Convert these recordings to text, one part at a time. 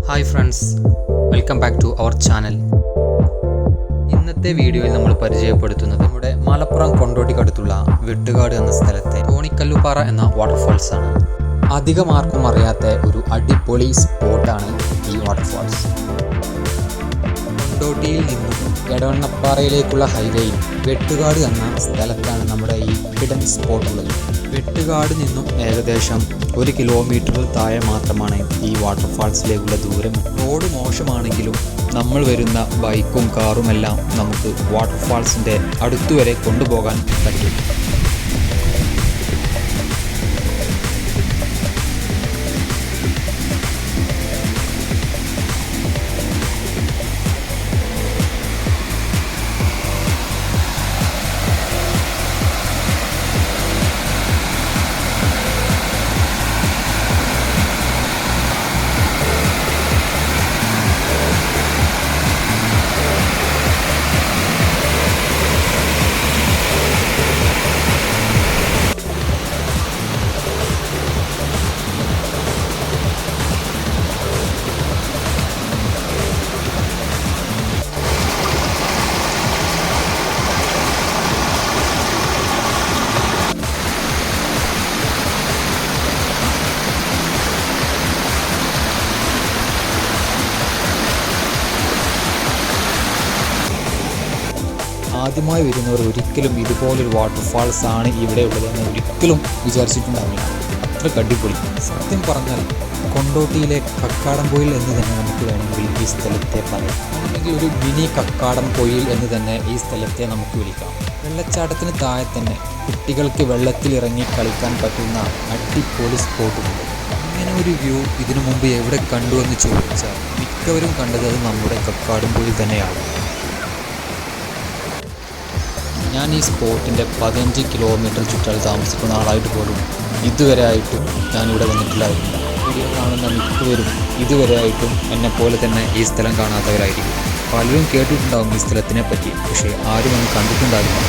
Hi friends, welcome back to our channel. ഇന്നത്തെ വീഡിയോയിൽ നമ്മൾ പരിചയപ്പെടുത്തുന്നത് നമ്മുടെ മലപ്പുറം കൊണ്ടോട്ടിക്കടുത്തുള്ള വെട്ടുകാട് എന്ന സ്ഥലത്തെ തോണിക്കല്ലുപാറ എന്ന വാട്ടർഫാൾസ് ആണ്. അധികം ആർക്കും അറിയാത്ത ഒരു അടിപൊളി സ്പോട്ടാണ് ഈ വാട്ടർഫാൾസ്. കൊണ്ടോട്ടിയിൽ നിന്നും എടവണ്ണപ്പാറയിലേക്കുള്ള ഹൈവേയിൽ വെട്ടുകാട് എന്ന സ്ഥലത്താണ് നമ്മുടെ ഈ ഹിഡൻ സ്പോട്ട് ഉള്ളത്. വെട്ടുകാട് നിന്നും ഏകദേശം 1 കിലോമീറ്റർ താഴെ മാത്രമാണ് ഈ വാട്ടർഫാൾസിലേക്കുള്ള ദൂരം. റോഡ് മോശമാണെങ്കിലും നമ്മൾ വരുന്ന ബൈക്കും കാറുമെല്ലാം നമുക്ക് വാട്ടർഫാൾസിൻ്റെ അടുത്തുവരെ കൊണ്ടുപോകാൻ പറ്റും. ആദ്യമായി വരുന്നവർ ഒരിക്കലും ഇതുപോലൊരു വാട്ടർഫാൾസ് ആണ് ഇവിടെ ഉള്ളതെന്ന് ഒരിക്കലും വിചാരിച്ചിട്ടുണ്ടാവില്ല. അത്ര അടിപൊളി. സത്യം പറഞ്ഞാൽ കൊണ്ടോട്ടിയിലെ കക്കാടംപൊയിൽ എന്ന് തന്നെ നമുക്ക് വേണമെങ്കിൽ ഈ സ്ഥലത്തെ പറയാം. അല്ലെങ്കിൽ ഒരു മിനി കക്കാടംപൊയിൽ എന്ന് തന്നെ ഈ സ്ഥലത്തെ നമുക്ക് വിളിക്കാം. വെള്ളച്ചാട്ടത്തിന് താഴെ തന്നെ കുട്ടികൾക്ക് വെള്ളത്തിലിറങ്ങി കളിക്കാൻ പറ്റുന്ന അടിപൊളി സ്പോട്ടുമുണ്ട്. ഇങ്ങനെ ഒരു വ്യൂ ഇതിനു മുമ്പ് എവിടെ കണ്ടു എന്ന് ചോദിച്ചാൽ മിക്കവരും കണ്ടത് അത് നമ്മുടെ കക്കാടംപൊയിൽ തന്നെയാണ്. ഞാൻ ഈ സ്പോട്ടിൻ്റെ 15 കിലോമീറ്റർ ചുറ്റാൽ താമസിക്കുന്ന ആളായിട്ട് പോലും ഇതുവരെ ആയിട്ടും ഞാനിവിടെ വന്നിട്ടില്ലായിരുന്നു. വീഡിയോ കാണുന്ന മിക്കവരും ഇതുവരെ ആയിട്ടും എന്നെപ്പോലെ തന്നെ ഈ സ്ഥലം കാണാത്തവരായിരിക്കും. പലരും കേട്ടിട്ടുണ്ടാകും ഈ സ്ഥലത്തിനെ പറ്റി, പക്ഷേ ആരും ഒന്ന് കണ്ടിട്ടുണ്ടാകില്ല.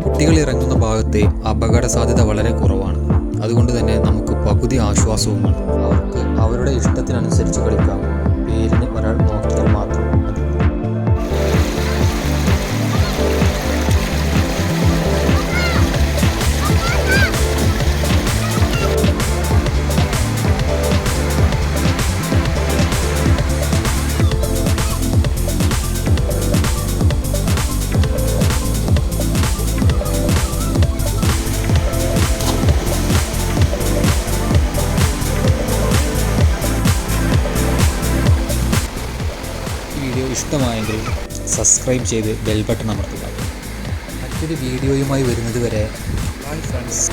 കുട്ടികൾ ഇറങ്ങുന്ന ഭാഗത്തെ അപകട സാധ്യത വളരെ കുറവാണ്. അതുകൊണ്ട് തന്നെ നമുക്ക് പകുതി ആശ്വാസവുമാണ്. അവർക്ക് അവരുടെ ഇഷ്ടത്തിനനുസരിച്ച് കളിക്കാം. പേരിന് ഒരാൾ നോക്കിയാൽ മാത്രം മതി. വീഡിയോ ഇഷ്ടമായെങ്കിൽ സബ്സ്ക്രൈബ് ചെയ്ത് ബെൽ ബട്ടൺ അമർത്തുക. മറ്റൊരു വീഡിയോയുമായി വരുന്നത് വരെ ബൈ ഫ്രണ്ട്സ്.